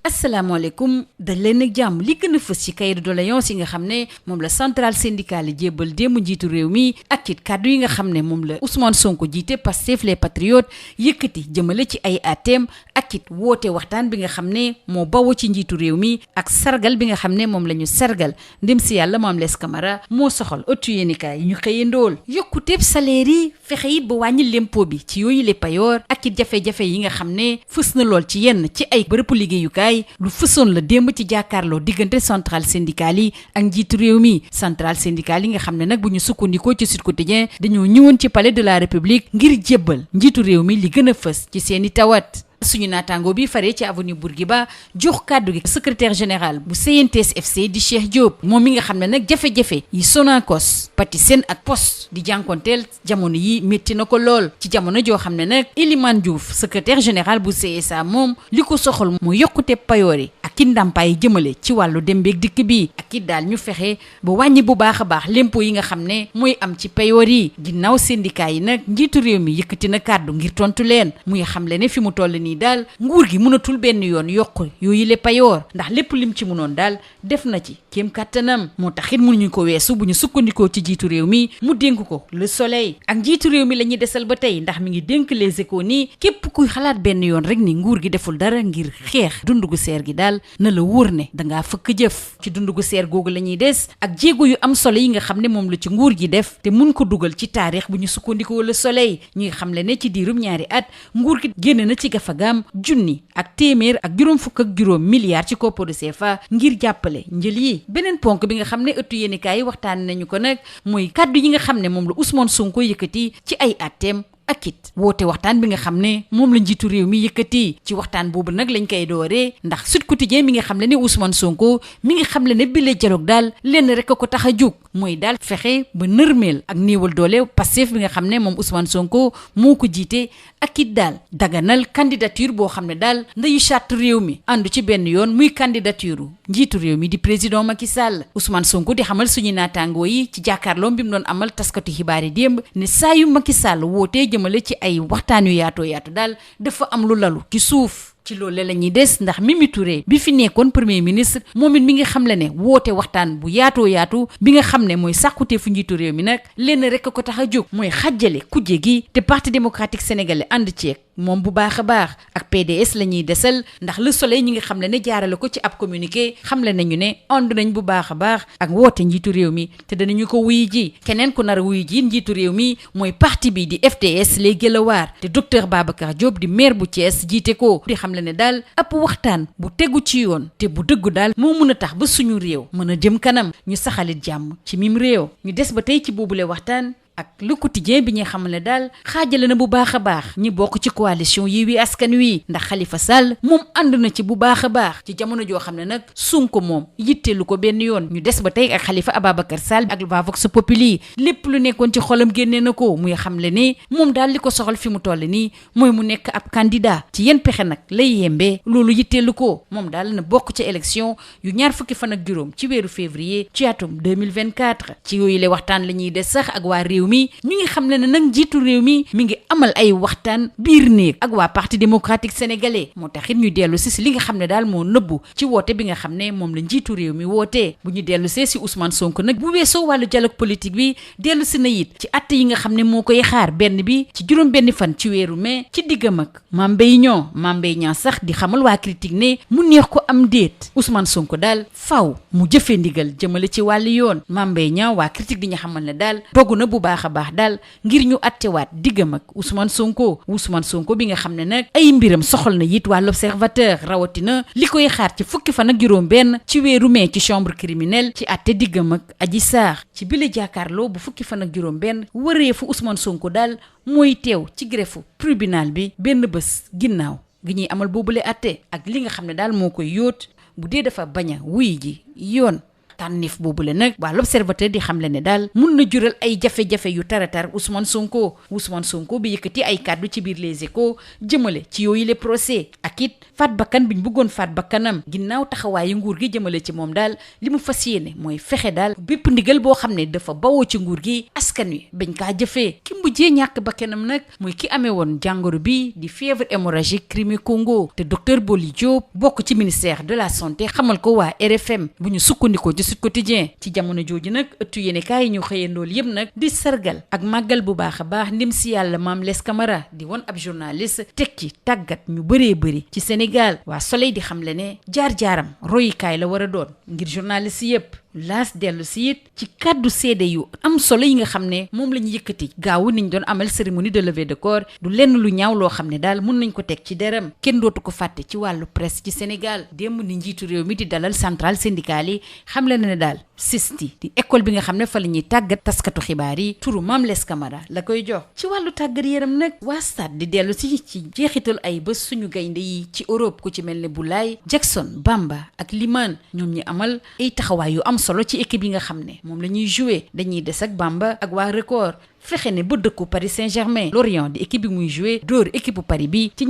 asalaamaaleykum dañ leen ak jàmm li gën a fës ci cahier de doléances yi nga xam ne moom la centrale syndicale yi jébbal démb njiitu réew mi ak it kàddu yi nga xam ne moom la Ousmane Sonko jiite Pastef les patriotes yëkkati jëmale ci ay atem ak it woote waxtaan bi nga xam ne moo bawoo ci njiitu réew mi ak sargal bi nga xam ne moom la ñu sargal ndem si yàlla Mame Less Camara moo soxal ëttu yéenekaay yi ñu xëyee ndool yokkuteeb salaire yi fexe it ba wàññi lempo bi ci yooyu le payoor ak it jafe-jafe yi nga xam ne fës na lool ci yenn ci ay bërëbu liggéeyukaay lu fësoon la démb ci jàkkaarloo diggante centrale syndicale yi ak njiitu réew mi centrale syndicale yi nga xam ne nag bu ñu sukkandikoo ci Sud Quotidien dañoo ñëwoon ci palais de la République ngir jébbal njiitu réew mi li gën a fës ci seeni tawat. suñu naataango bi faree ci avenue Bourguiba jox kàddu gi secrétaire général bu CNTS FC di Cheikh Diop moom mi nga xam ne nag jafe-jafe yi Sonacos Patisen ak Poste di jànkonteel jamono yi métti na ko lool ci jamono joo xam ne nag Elimane Diouf secrétaire général bu CSA moom li ko soxal mu yokkute payoor yi ak ki ndàmpaay yi jëmale ci wàllu dem beeg dikk bi ak it daal ñu fexe ba wàññi bu baax a baax lempo yi nga xam ne mooy am ci payoor yi ginnaaw syndicat yi nag njiitu réew mi yëkkati na kàddu ngir tontu leen muy xamle ne fi mu toll nii daal nguur gi mënatul benn yoon yokk yooyu le payoor ndax lépp lim ci mënoon daal def na ci kéem kàttanam moo tax it mënuñu ko weesu bu ñu sukkandikoo ci jiitu réew mi mu dénk ko Le Soleil ak njiitu réew mi la ñuy desal ba tey ndax mi ngi dénk Les Échos nii képp kuy xalaat benn yoon rek ni nguur gi deful dara ngir xeex dundu gu seer gi daal na la wóor ne dangaa fëkk jëf ci dundu gu seer googu la ñuy des ak jéego yu am solo yi nga xam ne moom la ci nguur gi def te mun ko dugal ci taarix bu ñu sukkandikoo Le Soleil ñi nga xam ne ci diirum ñaari at nguur gi génne na ci gafagaam junni ak téeméer ak juróom fukk ak juróom milliards ci kopparu CFA ngir jàppale njël yi beneen ponk bi nga xam ne ëttu yéenekaay yi waxtaan nañu ko nag mooy kàddu yi nga xam ne moom la Ousmane Sonko yëkkati ci ay atteem ak it woote waxtaan bi nga xam ne moom la njiitu réew mi yëkkati ci waxtaan boobu nag lañ koy dooree ndax Sud Quotidien mi nga xam ne Ousmane Sonko mi nga xam ne bile dialogue daal lenn rek a ko tax a jóg mooy daal fexe ba nërmeel ak néewal doole Pastef bi nga xam ne moom Ousmane Sonko moo ko jiite ak it daal daganal candidature boo xam ne daal ndeyu charte réew mi àndu ci benn yoon muy candidature njiitu réew mi di président Macky Sall Ousmane Sonko di xamal suñu naataangoo yi ci jàkkaarloom bi mu doon amal taskatu xibaar yi démb ne saa yu Macky Sall wootee jëmale ci ay waxtaan yu yaatoo yaatu daal dafa am lu lalu ci suuf ci loolu la ñuy des ndax Mimi Touré bi fi nekkoon premier ministre moom it mi nga xam le ne woote waxtaan bu yaatoo yaatu bi nga xam ne mooy sàkkute fu njiitu réew mi nag lenn rek ko tax a jóg mooy xàjjale kujje gi te parti démocratique sénégalais ànd ceeg moom bu baax a baax ak PDS la ñuy desal ndax Le Soleil ñi nga xam ne jaarale ko ci ab communiqué xam le nañu ne ànd nañ bu baax a baax ak woote njiitu réew mi te danañu ko wuyu ji keneen ku nar a wuyu ji njiitu réew mi mooy parti bi di FDS les Guelwaar te docteur Babacar Diop di maire bu Thiès jiite ko di xam le ne daal ab waxtaan bu tegu ci yoon te bu dëggu daal moo mën a tax ba suñu réew mën a jëm kanam ñu saxalit jàmm ci mim réew ñu des ba tey ci boobule waxtaan ak Le Quotidien bi ñuy xamal ne daal xaajale na bu baax a baax ñi bokk ci coalition Yewwi Askan Wi ndax Khalifa Sall moom ànd na ci bu baax a baax ci jamono joo xam ne nag Sonko moom yitteelu ko benn yoon ñu des ba tey ak Khalifa Ababacar Sall ak waa Vox Populi lépp lu nekkoon ci xolam génnee na ko muy xamle ne moom daal li ko soxal fi mu toll nii mooy mu nekk ab candidat ci yenn pexe nag lay yembee loolu yitteelu ko moom daal na bokk ci élection yu ñaar fukki fan ak juróom ci weeru février ci atum 2024 ci yooyu le waxtaan la ñuy des sax ak waa réew mi ñu ngi xam ne nag njiitu réew mi ngi amal ay waxtaan biir néeg ak waa parti démocratique sénégalais moo tax it ñu dellu si li nga xam ne daal moo nëbbu ci woote bi nga xam ne moom la njiitu réew mi wootee bu ñu dellu see si Ousmane Sonko nag bu weesoo wàllu dialogue politique bi dellu si na it ci atte yi nga xam ne moo koy xaar benn bi ci juróom benn fan ci weeru mai ci diggam ak Mame Mbaye Niang sax di xamal waa critique ne mu neex ko am déet Ousmane Sonko daal faw mu jëfee ndigal jëmale ci wàllu yoon Mame Mbaye Niang waa critique di ñu xamal ne daal dogu na bu baax a baax daal ngir ñu attewaat diggam ak Ousmane Sonko bi nga xam ne nag ay mbiram soxal na it waa L'Observateur rawatina li koy xaar ci fukki fan ak juróom benn ci weeru mai ci chambre criminelle ci atte diggam ak Adji Sarr ci bile jàkkaarloo bu fukki fan ak juróom benn wëreefu Ousmane Sonko daal mooy teew ci greffu tribunal bi benn bés ginnaaw gi ñuy amal boobule atte ak li nga xam ne daal moo koy yóot bu dee dafa bañ a wuy ji yoon tànneef boobu la nag waa l'observateur di xamle ne daal mun na jural ay jafe-jafe yu taratar Ousmane Sonko bi yëkkati ay kàddu ci biir Les Échos jëmale ci yooyu le procès ak it faat bakkan biñ bëggoon faat bakkanam ginnaaw taxawaayu nguur gi jëmale ci moom daal li mu fas yéene mooy fexe daal bépp ndigal boo xam ne dafa bawoo ci nguur gi askan wi bañ kaa jëfee ki mujjee ñàkk bakkanam nag mooy ki amee woon jàngoro bi di fièvre hémorragique Crimée-Congo te docteur Boli Diop bokk ci ministère de la santé xamal ko waa RFM bu ñu sukkandikoo ci Sud Quotidien ci jamono jooju nag ëttu yéenekaay yi ñu xëyandool yëpp nag di sargal ak màggal bu baax a baax ndim si yàlla Mame Less Camara di woon ab journaliste teg ci tàggat ñu bëree bëri ci Sénégal waa Soleil di xamle ne jaar-jaaram royukaay la war a doon ngir journaliste yëpp laas dellu si it ci kàddu seede yu am solo yi nga xam ne moom la ñu yëkkati gaawu niñ doon amal cérémonie de levée de corps du lenn lu ñaaw loo xam ne daal mun nañ ko teg ci deram kenn dootu ko fàtte ci wàllu presse ci Sénégal démb ni njiitu réew mi di dalal centrale syndicale yi xam le ne daal SISTI di école bi nga xam ne fa la ñuy tàggat taskatu xibaar yi turu Mame Less Camara la koy jox ci wàllu tàggat yaram nag waa stade di dellu si ci jeexital ay bés suñu gaynde yi ci Europe ku ci mel ne Boulaye Jackson Bamba ak Liman ñoom ñi amal ay taxawaay yu am solo ci équipe yi nga xam ne moom la ñuy joué dañuy des ak Bamba ak waa record fexe ne ba dëkku Paris Saint-Germain Lorient di équipe bi muy joué dóor équipe Paris bi ci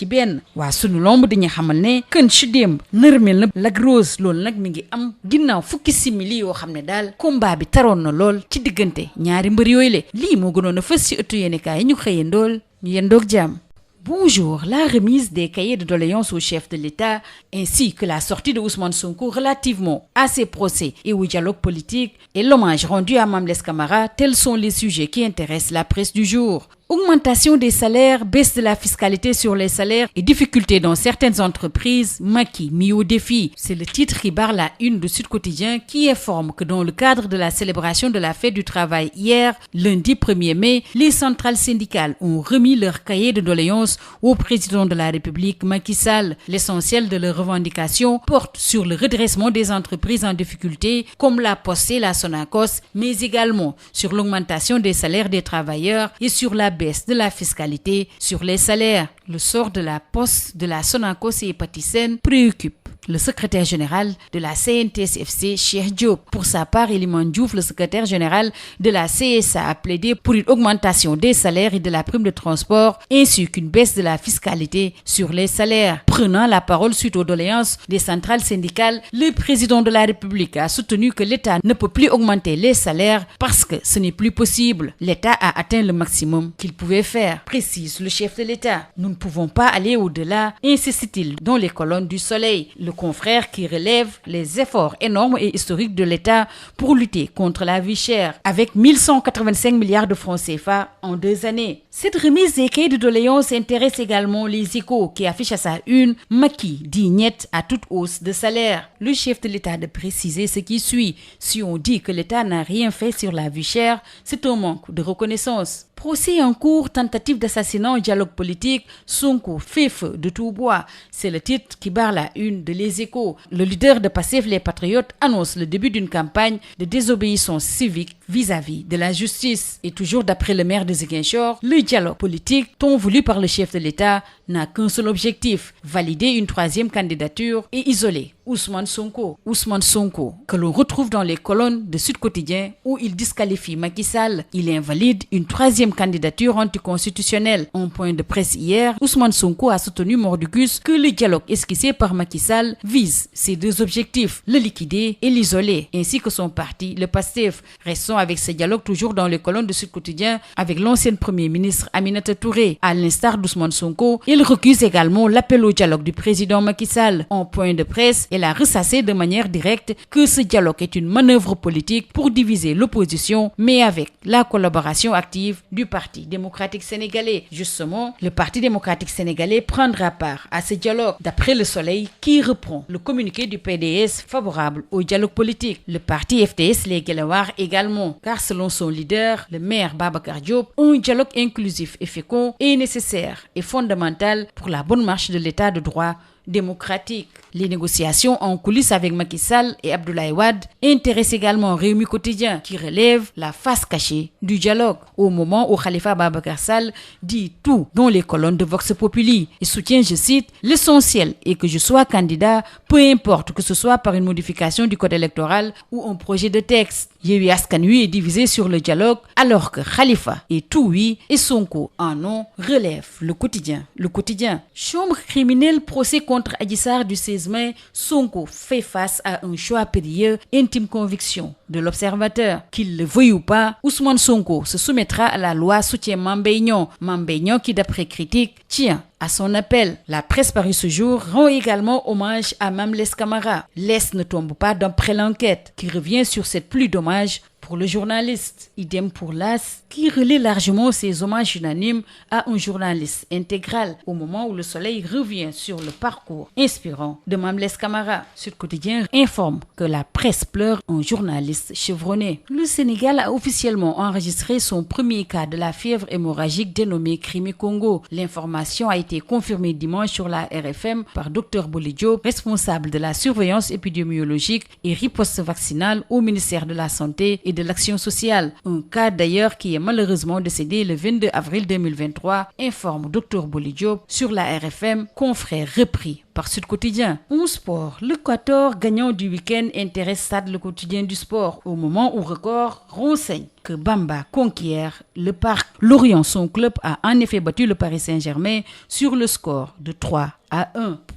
3-1 waa sunu lomb dañuy xamal ne kën ci démb nërmel na Lac Rose loolu nag mi ngi am ginnaaw fukki simili yoo xam ne daal combat bi taroon na lool ci diggante ñaari mbër yooyu le lii moo gënoon a fës ci ëttu yéenekaay yi ñu xëyandool ñu yendoog jàmm. Bonjour, la remise des cahiers de doléances au chef de l'État ainsi que la sortie de Ousmane Sonko relativement à ses procès et au dialogue politique et l'hommage rendu à Mame Less Camara, tels sont les sujets qui intéressent la presse du jour. Augmentation des salaires, baisse de la fiscalité sur les salaires et difficultés dans certaines entreprises, Macky mis au défi. C'est le titre qui barre la une de Sud Quotidien qui informe que dans le cadre de la célébration de la fête du travail hier, lundi 1er mai, les centrales syndicales ont remis leur cahier de doléances au président de la République, Macky Sall. L'essentiel de leurs revendications porte sur le redressement des entreprises en difficulté comme la Poste et la Sonacos, mais également sur l'augmentation des salaires des travailleurs et sur la baisse de la fiscalité sur les salaires. Le sort de la Poste, de la Sonacos et Patisen préoccupe le secrétaire général de la CNTS/FC, Cheikh Diop. Pour sa part, Elimane Diouf, le secrétaire général de la CSA, a plaidé pour une augmentation des salaires et de la prime de transport, ainsi qu'une baisse de la fiscalité sur les salaires. Prenant la parole suite aux doléances des centrales syndicales, le président de la République a soutenu que l'État ne peut plus augmenter les salaires parce que ce n'est plus possible. L'État a atteint le maximum qu'il pouvait faire, précise le chef de l'État. Nous ne pouvons pas aller au-delà, insiste-t-il dans les colonnes du Soleil. Le confrère qui relève les efforts énormes et historiques de l'État pour lutter contre la vie chère, avec 1185 milliards de francs CFA en 2 années. Cette remise des cahiers de doléances intéresse également les Échos qui affichent à sa une Macky dit niet à toute hausse de salaire. Le chef de l'État de préciser ce qui suit. Si on dit que l'État n'a rien fait sur la vie chère, c'est un manque de reconnaissance. Procès en cours, tentative d'assassinat au dialogue politique, Sonko fait feu de tout bois. C'est le titre qui barre la une de Les Échos. Le leader de Pastef les Patriotes annonce le début d'une campagne de désobéissance civique vis-à-vis de la justice. Et toujours d'après le maire de Ziguinchor, le dialogue politique, tant voulu par le chef de l'État, n'a qu'un seul objectif, valider une 3e candidature et isoler Ousmane Sonko. Ousmane Sonko, que l'on retrouve dans les colonnes de Sud Quotidien où il disqualifie Macky Sall. Il invalide une 3e candidature anticonstitutionnelle. En point de presse hier, Ousmane Sonko a soutenu mordicus que le dialogue esquissé par Macky Sall vise ces 2 objectifs, le liquider et l'isoler, ainsi que son parti, le PASTEF. Restons avec ce dialogue toujours dans les colonnes de Sud Quotidien avec l'ancienne Premier ministre Aminata Touré. À l'instar d'Ousmane Sonko, il recuse également l'appel au dialogue du président Macky Sall. En point de presse, elle a ressassé de manière directe que ce dialogue est une manœuvre politique pour diviser l'opposition, mais avec la collaboration active du Parti démocratique sénégalais. Justement, le Parti démocratique sénégalais prendra part à ce dialogue, d'après Le Soleil, qui reprend le communiqué du PDS favorable au dialogue politique. Le parti FDS Les Guelwaars également, car selon son leader, le maire Babacar Diop, un dialogue inclusif et fécond est nécessaire et fondamental pour la bonne marche de l'état de droit démocratique. Les négociations en coulisses avec Macky Sall et Abdoulaye Wade intéressent également Rewmi Quotidien, qui relève la face cachée du dialogue. Au moment où Khalifa Ababacar Sall dit tout dans les colonnes de Vox Populi et soutient, je cite, « L'essentiel est que je sois candidat, peu importe que ce soit par une modification du code électoral ou un projet de texte. » Yewwi Askan Wi est divisé sur le dialogue alors que Khalifa est tout oui et Sonko en non, relève le quotidien. Le quotidien. Chambre criminelle, procès contre Adji Sarr du 16 mai, Sonko fait face à un choix périlleux, intime conviction de l'observateur. Qu'il le veuille ou pas, Ousmane Sonko se soumettra à la loi soutien Mame Mbaye Niang. Mame Mbaye Niang qui, d'après Critique, tient à son appel. La presse parue ce jour rend également hommage à Mame Less Camara. Less ne tombe pas d'après l'enquête, qui revient sur cette pluie d'hommages pour le journaliste. Idem pour l'As, qui relaie largement ses hommages unanimes à un journaliste intégral au moment où le Soleil revient sur le parcours inspirant de Mame Less Camara. Sud Quotidien informe que la presse pleure un journaliste chevronné. Le Sénégal a officiellement enregistré son premier cas de la fièvre hémorragique dénommée Crimée Congo. L'information a été confirmée dimanche sur la RFM par Dr Boli Diop, responsable de la surveillance épidémiologique et riposte vaccinale au ministère de la Santé et de l'Action sociale. Un cas d'ailleurs qui est malheureusement décédé le 22 avril 2023, informe Dr Boli Diop sur la RFM, confrère repris par Sud Quotidien. En sport, le Quator gagnant du week-end intéresse Stades le quotidien du sport au moment où Record renseigne que Bamba conquiert le parc. Lorient, son club, a en effet battu le Paris Saint-Germain sur le score de 3-1.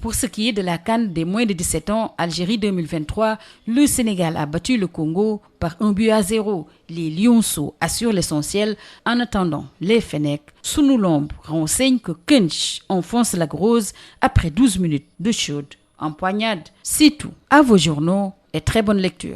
Pour ce qui est de la CAN des moins de 17 ans, Algérie 2023, le Sénégal a battu le Congo par 1-0. Les Lionceaux assurent l'essentiel en attendant les Fennecs. Sunu Lamb renseigne que Kench enfonce la Grosse après 12 minutes de chaude empoignade. C'est tout. À vos journaux et très bonne lecture.